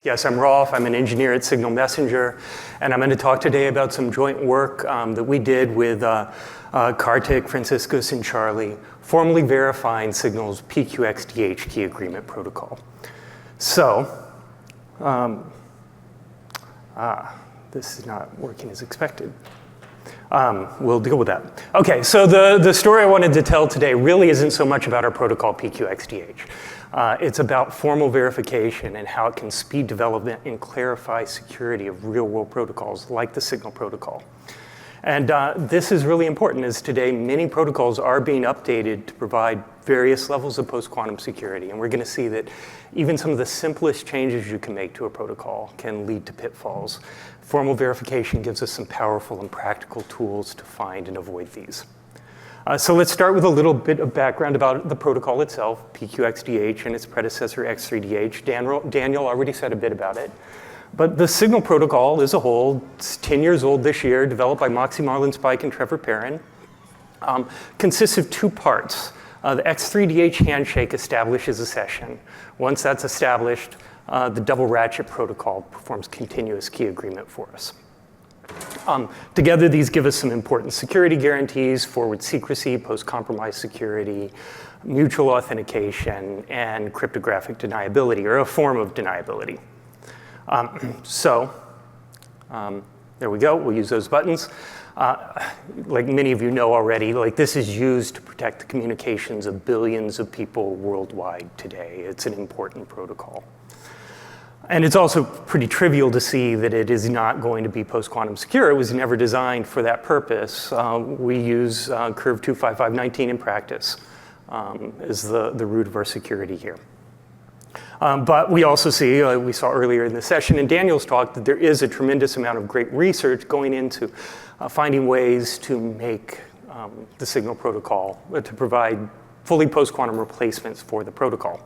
Yes, I'm Rolfe. I'm an engineer at Signal Messenger, and I'm going to talk today about some joint work that we did with Karthikeyan, Franziskus, and Charlie, formally verifying Signal's PQXDH key agreement protocol. So, this is not working as expected. We'll deal with that. Okay, so the story I wanted to tell today really isn't so much about our protocol PQXDH. It's about formal verification and how it can speed development and clarify security of real-world protocols like the Signal protocol. And this is really important, as today many protocols are being updated to provide various levels of post-quantum security. And we're going to see that even some of the simplest changes you can make to a protocol can lead to pitfalls. Formal verification gives us some powerful and practical tools to find and avoid these. So let's start with a little bit of background about the protocol itself, PQXDH and its predecessor X3DH. Daniel already said a bit about it. But the Signal protocol as a whole, it's 10 years old this year, developed by Moxie Marlinspike and Trevor Perrin, consists of two parts. The X3DH handshake establishes a session. Once that's established, the double ratchet protocol performs continuous key agreement for us. Together, these give us some important security guarantees: forward secrecy, post-compromise security, mutual authentication, and cryptographic deniability, or a form of deniability. There we go. We'll use those buttons. Like many of you know already, this is used to protect the communications of billions of people worldwide today. It's an important protocol. And it's also pretty trivial to see that it is not going to be post-quantum secure. It was never designed for that purpose. We use Curve 25519 in practice as the root of our security here. But we also see, we saw earlier in the session in Daniel's talk, that there is a tremendous amount of great research going into finding ways to make the Signal protocol, to provide fully post-quantum replacements for the protocol.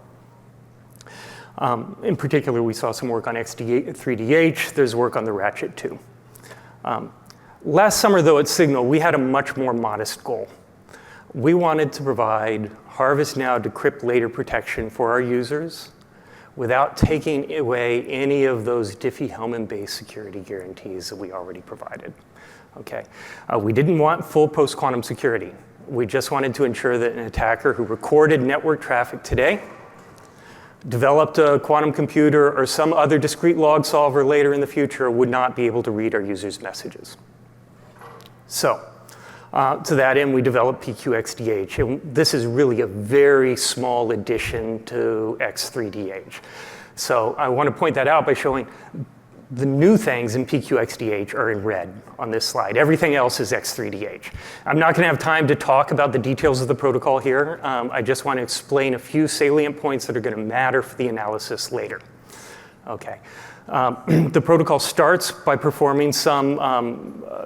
In particular, we saw some work on X3DH. There's work on the ratchet too. Last summer, though, at Signal, we had a much more modest goal. We wanted to provide harvest-now-decrypt-later protection for our users without taking away any of those Diffie-Hellman-based security guarantees that we already provided. Okay. We didn't want full post-quantum security. We just wanted to ensure that an attacker who recorded network traffic today, developed a quantum computer or some other discrete log solver later in the future would not be able to read our users' messages. So, to that end, we developed PQXDH. And this is really a very small addition to X3DH. So I want to point that out by showing the new things in PQXDH are in red on this slide. Everything else is X3DH. I'm not going to have time to talk about the details of the protocol here. I just want to explain a few salient points that are going to matter for the analysis later. Okay. The protocol starts by performing some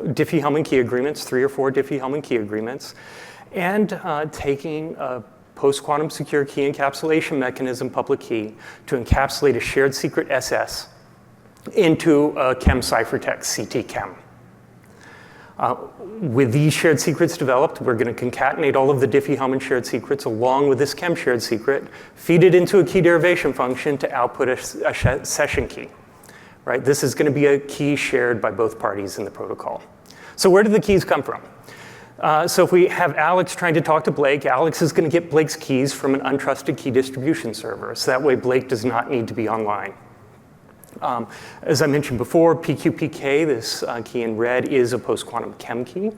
Diffie-Hellman key agreements, 3 or 4 Diffie-Hellman key agreements, and taking a post-quantum secure key encapsulation mechanism, public key, to encapsulate a shared secret SS into a chem ciphertext, CT-chem. With these shared secrets developed, we're going to concatenate all of the Diffie-Hellman shared secrets along with this chem shared secret, feed it into a key derivation function to output a session key. Right? This is going to be a key shared by both parties in the protocol. So where do the keys come from? So if we have Alex trying to talk to Blake, Alex is going to get Blake's keys from an untrusted key distribution server. So that way Blake does not need to be online. As I mentioned before, PQPK, this key in red, is a post-quantum chem key.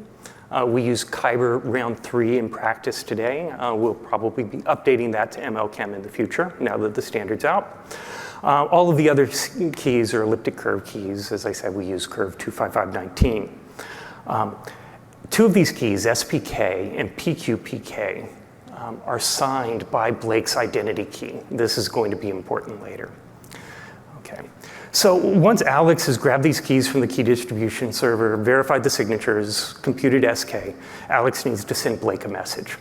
We use Kyber round 3 in practice today. We'll probably be updating that to ML-Chem in the future, now that the standard's out. All of the other keys are elliptic curve keys. As I said, we use Curve 25519. 2 of these keys, SPK and PQPK, are signed by Blake's identity key. This is going to be important later. Okay. So once Alex has grabbed these keys from the key distribution server, verified the signatures, computed SK, Alex needs to send Blake a message.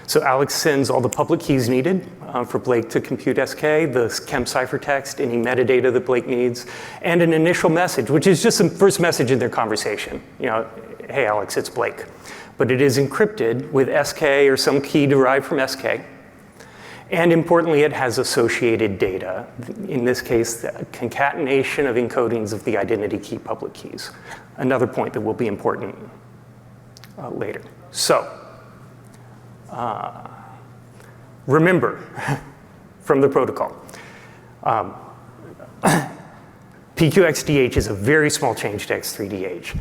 So Alex sends all the public keys needed for Blake to compute SK, the chem ciphertext, any metadata that Blake needs, and an initial message, which is just the first message in their conversation. You know, hey Alex, it's Blake. But it is encrypted with SK or some key derived from SK. And importantly, it has associated data. In this case, the concatenation of encodings of the identity key public keys. Another point that will be important later. So, remember from the protocol, PQXDH is a very small change to X3DH.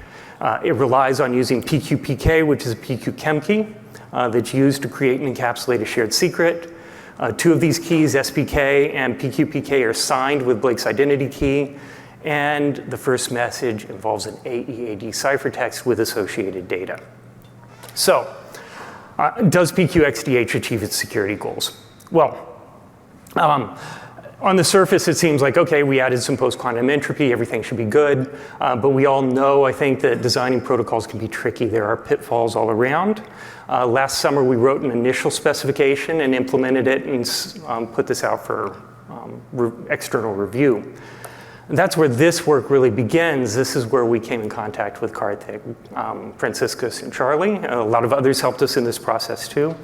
It relies on using PQPK, which is a PQChem key that's used to create and encapsulate a shared secret. Two of these keys, SPK and PQPK, are signed with Blake's identity key, and the first message involves an AEAD ciphertext with associated data. So, does PQXDH achieve its security goals? Well, on the surface, it seems like, okay, we added some post-quantum entropy, everything should be good. But we all know, I think, that designing protocols can be tricky. There are pitfalls all around. Last summer, we wrote an initial specification and implemented it and put this out for external review. And that's where this work really begins. This is where we came in contact with Karthikeyan, Franziskus, and Charlie. A lot of others helped us in this process too.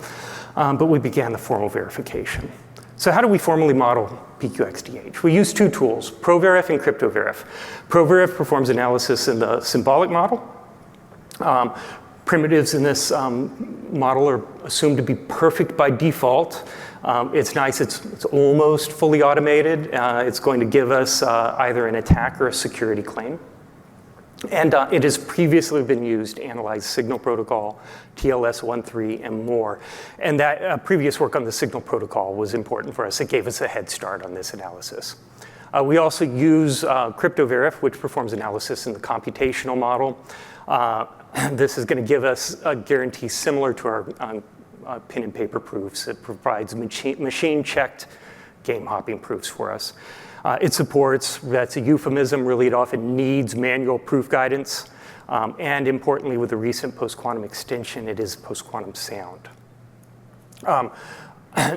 But we began the formal verification. So how do we formally model PQXDH? We use two tools, PROVERIF and CRYPTOVERIF. PROVERIF performs analysis in the symbolic model. Primitives in this model are assumed to be perfect by default. It's nice, it's almost fully automated. It's going to give us either an attack or a security claim. And it has previously been used to analyze signal protocol, TLS-1.3, and more. And that previous work on the signal protocol was important for us. It gave us a head start on this analysis. We also use CryptoVerif, which performs analysis in the computational model. This is going to give us a guarantee similar to our pen and paper proofs. It provides machine-checked game hopping proofs for us. It supports, that's a euphemism, really it often needs manual proof guidance. And importantly, with the recent post-quantum extension, it is post-quantum sound.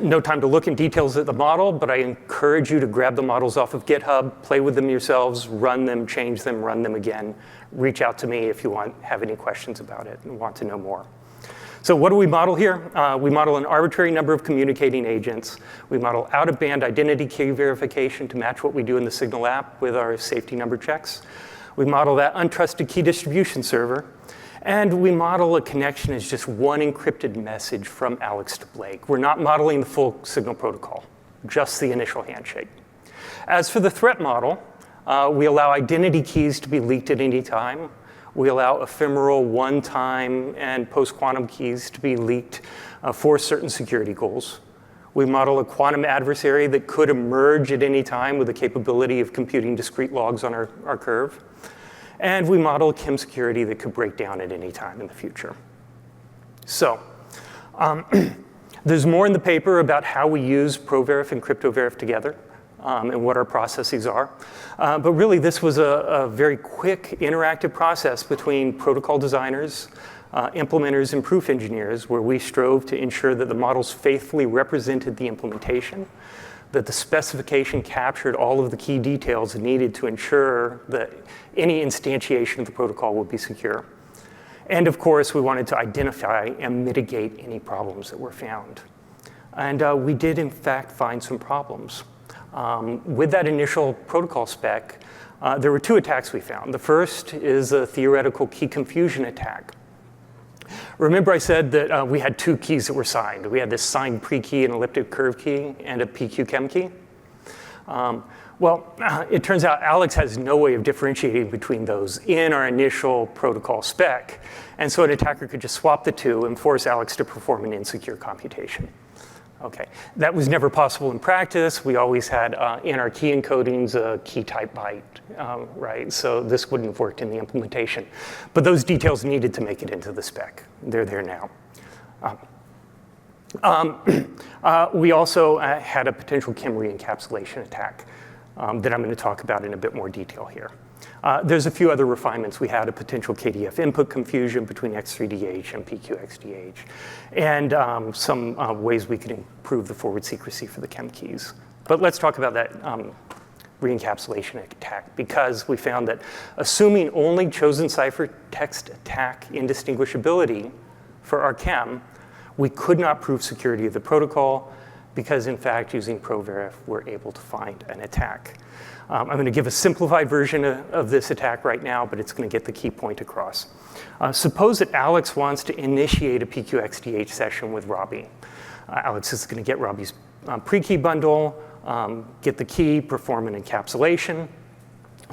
No time to look in details at the model, but I encourage you to grab the models off of GitHub, play with them yourselves, run them, change them, run them again. Reach out to me if you have any questions about it and want to know more. So what do we model here? We model an arbitrary number of communicating agents. We model out-of-band identity key verification to match what we do in the Signal app with our safety number checks. We model that untrusted key distribution server. And we model a connection as just one encrypted message from Alex to Blake. We're not modeling the full Signal protocol, just the initial handshake. As for the threat model, we allow identity keys to be leaked at any time. We allow ephemeral, one-time, and post-quantum keys to be leaked for certain security goals. We model a quantum adversary that could emerge at any time with the capability of computing discrete logs on our curve. And we model chem security that could break down at any time in the future. So there's more in the paper about how we use PROVERIF and CryptoVerif together. And what our processes are. But really, this was a very quick, interactive process between protocol designers, implementers, and proof engineers, where we strove to ensure that the models faithfully represented the implementation, that the specification captured all of the key details needed to ensure that any instantiation of the protocol would be secure. And of course, we wanted to identify and mitigate any problems that were found. And we did, in fact, find some problems. With that initial protocol spec, there were two attacks we found. The first is a theoretical key confusion attack. Remember I said that we had two keys that were signed. We had this signed pre-key, an elliptic curve key, and a PQChem key. It turns out Alex has no way of differentiating between those in our initial protocol spec. And so an attacker could just swap the two and force Alex to perform an insecure computation. Okay, that was never possible in practice. We always had in our key encodings a key type byte, right? So this wouldn't have worked in the implementation. But those details needed to make it into the spec. They're there now. We also had a potential chem re-encapsulation attack that I'm going to talk about in a bit more detail here. There's a few other refinements. We had a potential KDF input confusion between X3DH and PQXDH, and some ways we could improve the forward secrecy for the chem keys. But let's talk about that re-encapsulation attack, because we found that assuming only chosen ciphertext attack indistinguishability for our chem, we could not prove security of the protocol, because in fact, using PROVERIF, we're able to find an attack. I'm going to give a simplified version of this attack right now, but it's going to get the key point across. Suppose that Alex wants to initiate a PQXDH session with Robbie. Alex is going to get Robbie's pre-key bundle, get the key, perform an encapsulation,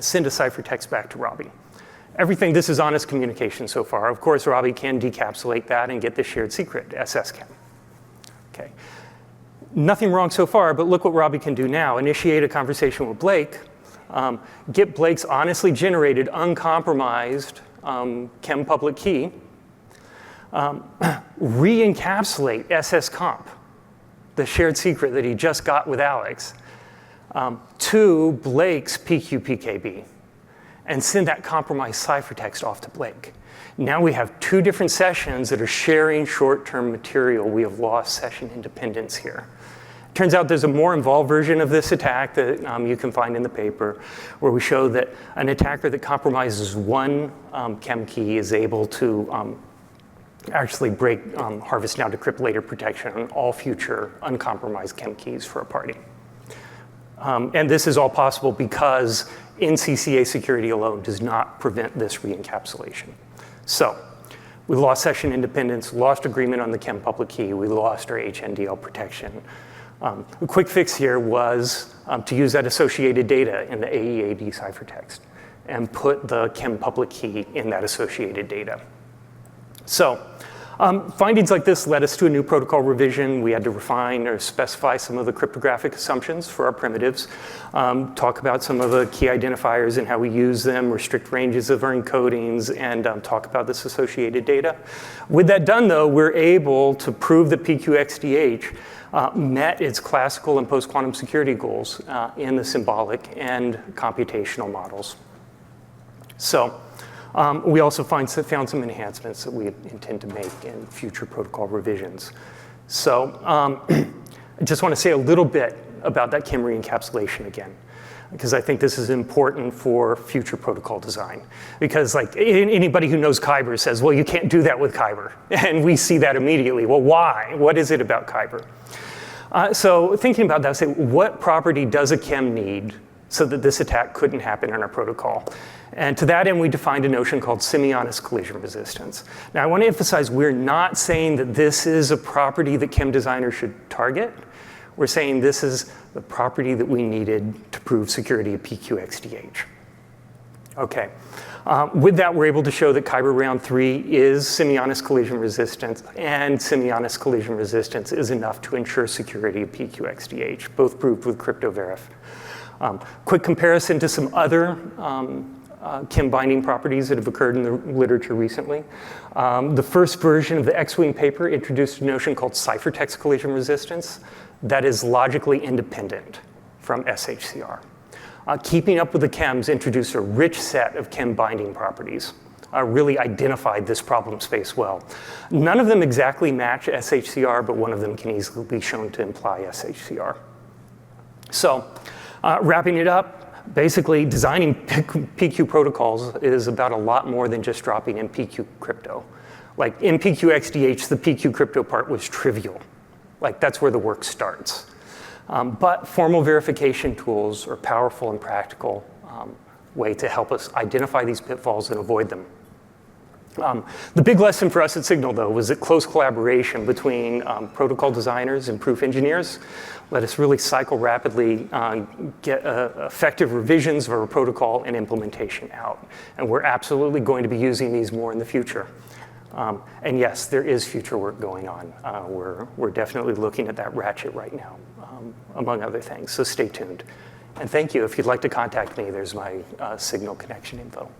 send a ciphertext back to Robbie. This is honest communication so far. Of course, Robbie can decapsulate that and get the shared secret, SSChem. Okay. Nothing wrong so far, but look what Robbie can do now. Initiate a conversation with Blake, get Blake's honestly generated, uncompromised chem public key, re-encapsulate SSComp, the shared secret that he just got with Alex, to Blake's PQPKB, and send that compromised ciphertext off to Blake. Now we have two different sessions that are sharing short-term material. We have lost session independence here. Turns out there's a more involved version of this attack that you can find in the paper, where we show that an attacker that compromises one chem key is able to actually break harvest-now-decrypt-later protection on all future uncompromised chem keys for a party. And this is all possible because NCCA security alone does not prevent this re-encapsulation. So we lost session independence, lost agreement on the chem public key, we lost our HNDL protection. The quick fix here was to use that associated data in the AEAD ciphertext and put the chem public key in that associated data. So findings like this led us to a new protocol revision. We had to refine or specify some of the cryptographic assumptions for our primitives, talk about some of the key identifiers and how we use them, restrict ranges of our encodings, and talk about this associated data. With that done, though, we're able to prove that PQXDH met its classical and post-quantum security goals in the symbolic and computational models. So we also found some enhancements that we intend to make in future protocol revisions. So I just want to say a little bit about that chem re-encapsulation again, because I think this is important for future protocol design. Because like anybody who knows Kyber says, well, you can't do that with Kyber. And we see that immediately. Well, why? What is it about Kyber? So thinking about that, I say, what property does a chem need so that this attack couldn't happen in our protocol? And to that end, we defined a notion called semi-honest collision resistance. Now, I want to emphasize we're not saying that this is a property that chem designers should target. We're saying this is the property that we needed to prove security of PQXDH. Okay. With that, we're able to show that Kyber round 3 is semi-honest collision resistance, and semi-honest collision resistance is enough to ensure security of PQXDH, both proved with CryptoVerif. Quick comparison to some other chem binding properties that have occurred in the literature recently. The first version of the X-Wing paper introduced a notion called ciphertext collision resistance that is logically independent from SHCR. Keeping up with the chems introduced a rich set of chem binding properties, really identified this problem space well. None of them exactly match SHCR, but one of them can easily be shown to imply SHCR. So wrapping it up, basically designing PQ protocols is about a lot more than just dropping in PQ crypto. Like in PQXDH, the PQ crypto part was trivial. Like that's where the work starts. But formal verification tools are powerful and practical way to help us identify these pitfalls and avoid them. The big lesson for us at Signal, though, was that close collaboration between protocol designers and proof engineers let us really cycle rapidly, get effective revisions of our protocol and implementation out. And we're absolutely going to be using these more in the future. And yes, there is future work going on. We're definitely looking at that ratchet right now, among other things, so stay tuned. And thank you. If you'd like to contact me, there's my Signal connection info.